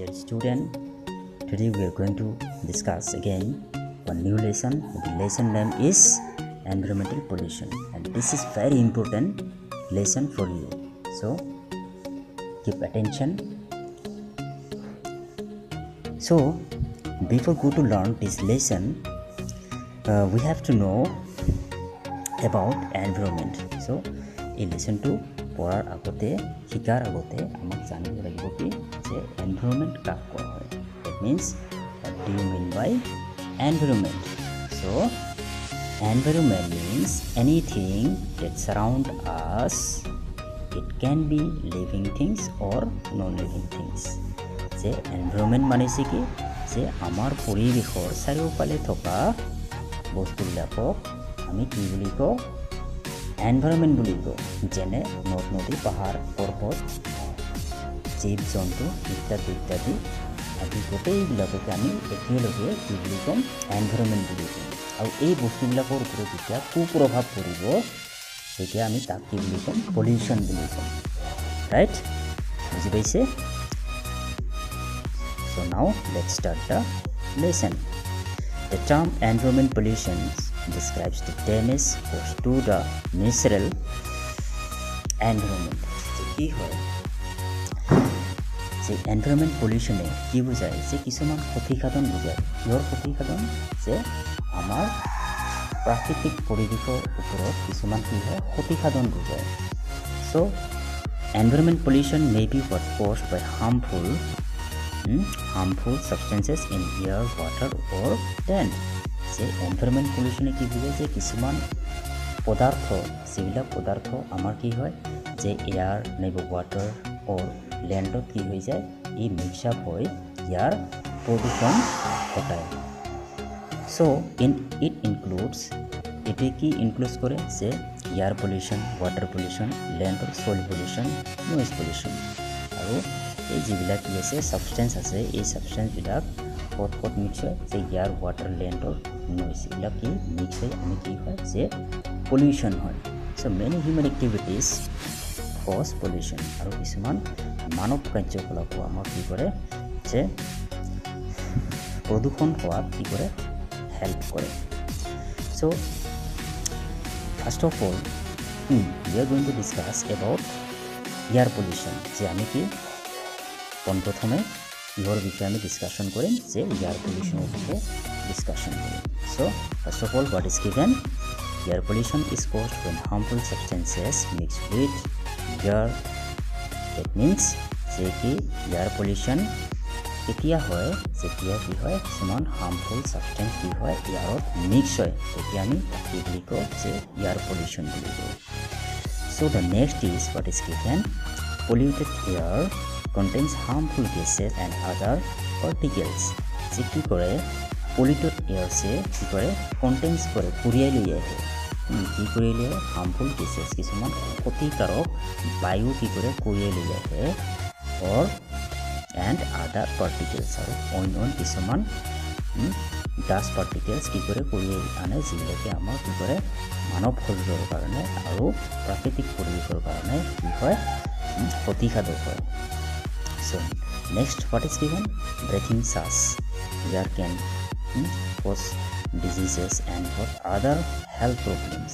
Dear student, today we are going to discuss again one new lesson. The lesson name is environmental pollution, and this is very important lesson for you. So keep attention. So before go to learn this lesson, we have to know about environment. So এই লেসনটো পড়ার আগতে শিকার আগতে আমাক জানিব লাগিব কি যে এনভায়রনমেন্ট কাক কোৱা হয় that means what do you mean by environment? So environment means anything that surround us. It can be living things or non-living things. যে এনভায়রনমেন্ট মানে কি যে আমাৰ পৰিবেশৰ চাৰিওফালে থকা বস্তুবিলাকক আমি কি বুলি কওঁ এনভায়ৰনমেন্ট বুলি কওঁ যেনে নদ নদী পাহাৰ পৰ্বত জীৱ জন্তু ইত্যাদি ইত্যাদি আদি গোটেইবিলাককে আমি একেলগে কি বুলি কওঁ এনভায়রনমেন্ট বুলি কওঁ আৰু এই বস্তুবিলাকৰ ওপৰত যেতিয়া কুপ্ৰভাৱ পৰিব তেতিয়া আমি তাক কি বুলি কওঁ পলিউশ্যন বুলি কওঁ ৰাইট বুজি পাইছে so now let's start the lesson. The term environment pollution describes the damage caused to the natural environment. So কি হয় যে environment pollution এ কি বুজায় যে কিছুমান ক্ষতিসাধন বুজায় কিহৰ ক্ষতিসাধন যে আমাৰ প্ৰাকৃতিক পৰিৱেশৰ ওপৰত কিছুমান কি হয় ক্ষতিসাধন বুজায় so environment pollution may be caused by harmful substances in air, water or land. যে এনভায়রনমেন্ট পলিউশনে কি বুঝায় যে কিছুমান পদার্থ যেবিলাক পদার্থ আমাৰ কি হয় যে এয়াৰ নাইবা ওয়াটাৰ or ল্যান্ডত কি হৈ যায় এই মিক্স আপ হৈ ইয়াৰ প্ৰদূষণ ঘটায় সো it includes এতে কি ইনক্লুড কৰে যে air pollution water pollution land or soil pollution Noyez pollution আৰু এই যিবিলাক কি আছে সাবস্টেন্স আছে এই সাবস্টেন্সবিলাক কত মিক্স হয় যে air water land or noise এবিলাক কি মিক্স হয় আমি কি হয় যে পলিউশন হয় so many human activities cause pollution আৰু কিছুমান মানৱ কাৰ্যকলাপ আমাক কি কৰে যে প্ৰদূষণ হোৱাত কি কৰে হেল্প কৰে so first of all we are going to discuss about air pollution যে আমি কি প্রথমে ইহৰ বিষয়ে আমি ডিসকাশন কৰিম যে এয়াৰ পলিউশনৰ বিষয়ে ডিসকাশন কৰিম so first of all what is given air pollution is caused when harmful substances mix with air that means যে কি air pollution কেতিয়া হয় যেতিয়া কি হয় কিছুমান harmful substance কি হয় এয়াৰত মিক্স হয় তেতিয়া আমি কি বুলি কওঁ যে air pollution বুলি কওঁ so the next is what is given polluted air contains harmful gases and other particles যে কি কৰে polluted air সে কি কৰে contains কৰে কুৰিয়াই লৈ আহে কি কৰি লৈ harmful gases কিছুমান ক্ষতিকাৰক বায়ু কি কৰে কুৰিয়াই লৈ আহে or and other particles আৰু অন্য কিছুমান dust particles কি কৰে কুৰিয়াই আনে যিবিলাকে আমাৰ কি কৰে মানৱ শৰীৰৰ কাৰণে আৰু প্ৰাকৃতিক পৰিৱেশৰ কাৰণে কি হয় ক্ষতিসাধক হয় So next what is given breathing gas air can cause diseases and what other health problems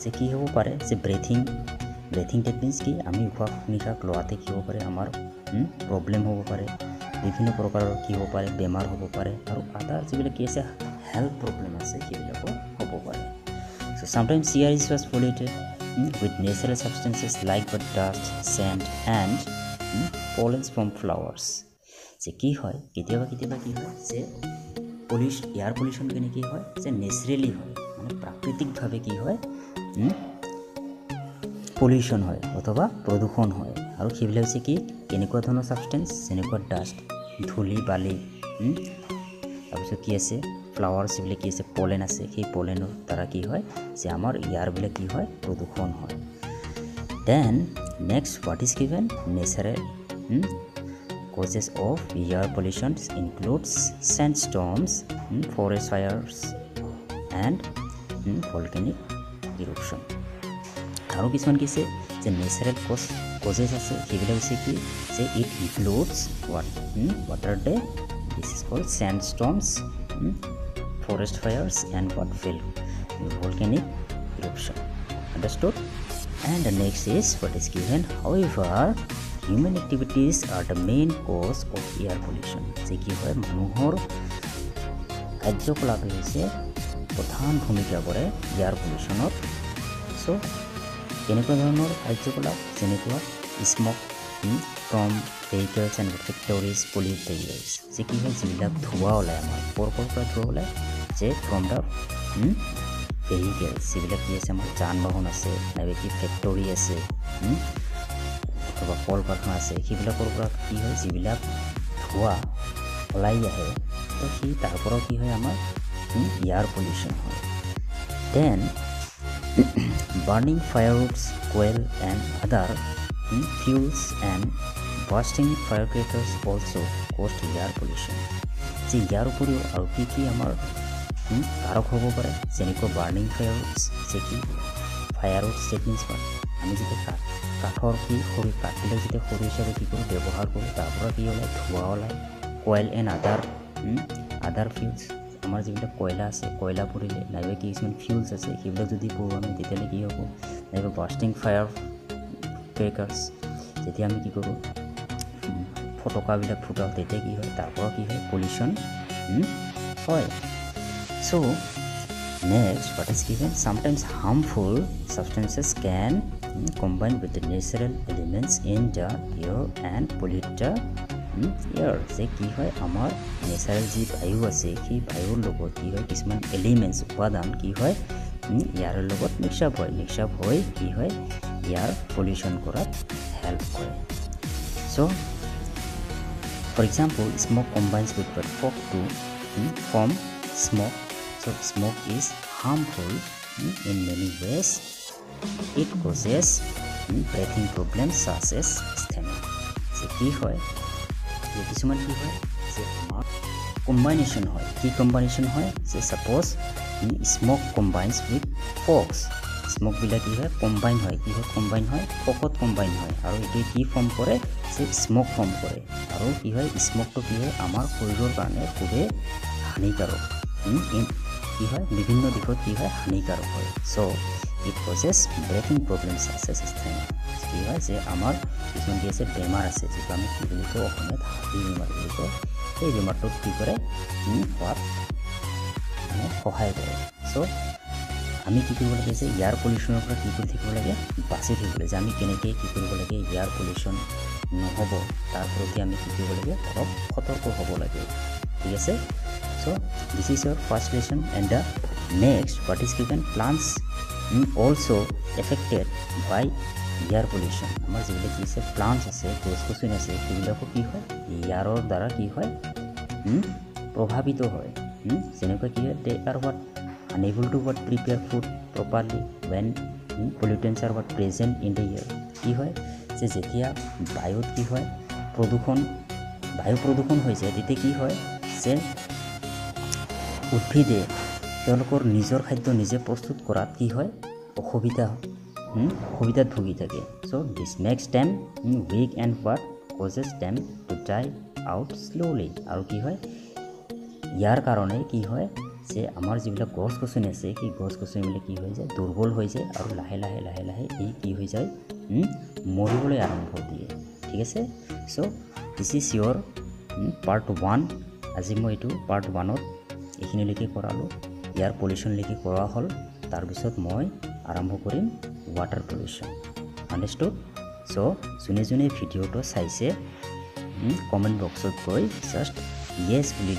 যে কি হ'ব পাৰে যে breathing that means কি আমি উশাহ নিশাহ লোৱাতে কি হ'ব পাৰে আমাৰ প্ৰবলেম হ'ব পাৰে বিভিন্ন প্ৰকাৰৰ কি হ'ব পাৰে বেমাৰ হ'ব পাৰে আৰু আদাৰ যিবিলাক কি আছে হেল্থ প্ৰবলেম আছে সেইবিলাকো হ'ব পাৰে so sometimes air is was polluted with natural substances like dust sand and pollens from flowers যে কি হয় কেতিয়াবা কি হয় যে এয়ার পলিউশন কেনে কি হয় যে ন্যাচারালি হয় মানে প্ৰাকৃতিকভাৱে কি হয় পলিউশন হয় অথবা প্ৰদূষণ হয় আৰু সেইবিলাক হৈছে কি কেনেকুৱা ধৰণৰ সাবস্টেন্স যেনেকুৱা ডাস্ট ধূলি বালি তাৰপিছত কি আছে ফ্লাৱাৰ্ছ যিবিলাক কি আছে পলেন আছে সেই পলেনৰ দ্বাৰা কি হয় যে আমাৰ এয়াৰবিলাক কি হয় প্ৰদূষণ হয় then next what is given natural causes of air pollution includes sandstorms forest fires and volcanic eruption আৰু কিছুমান কি আছে যে নেচাৰেল কজেছ আছে সেইবিলাক হৈছে কি যে it includes what are they? This is called sandstorms, forest fires and volcanic eruption. Understood? And the next is what is given. However, human activities are the main cause of air pollution. যে কি হয় মানুহৰ কাৰ্যকলাপে হৈছে প্ৰধান ভূমিকা কৰে air পলিউশ্যনত। চ' কেনেকুৱা ধৰণৰ কাৰ্যকলাপ যেনেকুৱা smoke from vehicles and factories pollute the airs. যে কি হয় যিবিলাক ধোঁৱা ওলায় আমাৰ ক'ৰ পৰা ধোঁৱা ওলায় যে ফ্ৰম দ্য ভেহিকেলছ যিবিলাক কি আছে আমাৰ যান বাহন আছে নাইবা কি ফেক্টৰী আছে অথবা কল কাৰখানা আছে সেইবিলাকৰ পৰা কি হয় যিবিলাক ধোঁৱা ওলাই আহে তো সেই তাৰ পৰাও কি হয় আমাৰ এয়াৰ পলিউশ্যন হয়। Then burning firewoods coal and other fuels and bursting firecrackers also cause air pollution. যে ইয়াৰ উপৰিও আৰু কি আমাৰ কাৰক হ'ব পাৰে যেনেকৈ বাৰ্নিং ফায়াৰউডছ যে কি ফায়াৰউডছ টেকনিক্স হয় আমি যেতিয়া কাঠৰ কি সৰু কাঠবিলাক যেতিয়া সৰু হিচাপে কি কৰোঁ ব্যৱহাৰ কৰোঁ তাৰ পৰা কি ওলায় ধোঁৱা ওলায়। কইল এণ্ড আদাৰ ফিউলছ আমাৰ যিবিলাক কয়লা আছে কয়লা পৰিলে নাইবা কি কিছুমান ফিউলছ আছে সেইবিলাক যদি পৰোঁ আমি তেতিয়াহ'লে কি হ'ব নাইবা বাৰ্ষ্টিং ফায়াৰ ক্ৰেকাৰ্ছ যেতিয়া আমি কি কৰোঁ ফটকাবিলাক ফুটাওঁ তেতিয়া কি হয় তাৰ পৰা কি হয় পলিউশ্যন হয়। চ' next what is given, sometimes harmful substances can combine with the natural elements in the air and pollute the air. যে কি হয় আমাৰ নেচাৰেল যি বায়ু আছে সেই বায়ুৰ লগত কি হয় কিছুমান এলিমেণ্টছ উপাদান কি হয় ইয়াৰ লগত মিক্সআপ হৈ কি হয় ইয়াৰ পলিউশ্যন কৰাত হেল্প কৰে। So' for example smoke combines with fog to form smog. So smoke is harmful in many ways. It causes breathing problems such as asthma. যে কি হয় যে কিছুমান কি হয় যে আমাৰ কম্বাইনেশ্যন হয় কি কম্বাইনেশ্যন হয় যে ছাপ'জ স্মক কম্বাইনছ উইথ ফগছ স্মকবিলাক কি হয় কম্বাইন হয় কি হয় কম্বাইন হয় ফগত কম্বাইন হয় আৰু এইটোৱে কি ফৰ্ম কৰে যে স্মক ফৰ্ম কৰে আৰু কি হয় স্মকটো কি হয় আমাৰ শৰীৰৰ কাৰণে খুবেই হানিকাৰক কি হয় বিভিন্ন দিশত কি হয় হানিকাৰক হয়। চ' ইট কজেছ ব্ৰেথিং প্ৰব্লেমছ আছে কি হয় যে আমাৰ কিছুমান কি আছে বেমাৰ আছে যিটো আমি কি বুলি কওঁ অসমীয়াত হাতী বেমাৰ বুলি কওঁ সেই বেমাৰটোত কি কৰে হোৱাত মানে সহায় কৰে। চ' আমি কি কৰিব লাগে যে এয়াৰ পলিউশ্যনৰ পৰা কি কৰি থাকিব লাগে বাচি থাকিব লাগে যে আমি কেনেকৈ কি কৰিব লাগে এয়াৰ পলিউশ্যন নহ'ব তাৰ প্ৰতি আমি কি কৰিব লাগে অলপ সতৰ্ক হ'ব লাগে ঠিক আছে। So this is your first lesson and the next what is given, plants also affected by air pollution. আমাৰ যিবিলাক কি আছে প্লান্টছ আছে গছ গছনি আছে সেইবিলাকো কি হয় ইয়াৰৰ দ্বাৰা কি হয় প্ৰভাৱিত হয় যেনেকুৱা কি হয় they are what unable to what prepare food properly when pollutants are what present in the air. কি হয় যে যেতিয়া বায়ুত কি হয় বায়ু প্ৰদূষণ হৈ যায় তেতিয়া কি হয় যে উদ্ভিদে তেওঁলোকৰ নিজৰ খাদ্য নিজে প্ৰস্তুত কৰাত কি হয় অসুবিধাত ভুগি থাকে। So' this makes them weak and what causes them to die out slowly. আৰু কি হয় ইয়াৰ কাৰণে কি হয় যে আমাৰ যিবিলাক গছ গছনি আছে সেই গছ গছনিবিলাক কি হৈ যায় দুৰ্বল হৈ যায় আৰু লাহে লাহে এই কি হৈ যায় মৰিবলৈ আৰম্ভ দিয়ে ঠিক আছে। চ' দিছ ইজ ইয়ৰ পাৰ্ট 1। আজি মই এইটো পাৰ্ট 1ত এইখিনিলৈকে কৰালোঁ এয়াৰ পলিউশ্যনলৈকে কৰা হ'ল তাৰপিছত মই আৰম্ভ কৰিম ৱাটাৰ পলিউশ্যন আণ্ডাৰষ্টুড। চ' যোনে ভিডিঅ'টো চাইছে কমেণ্ট বক্সত গৈ জাষ্ট য়েছ বুলি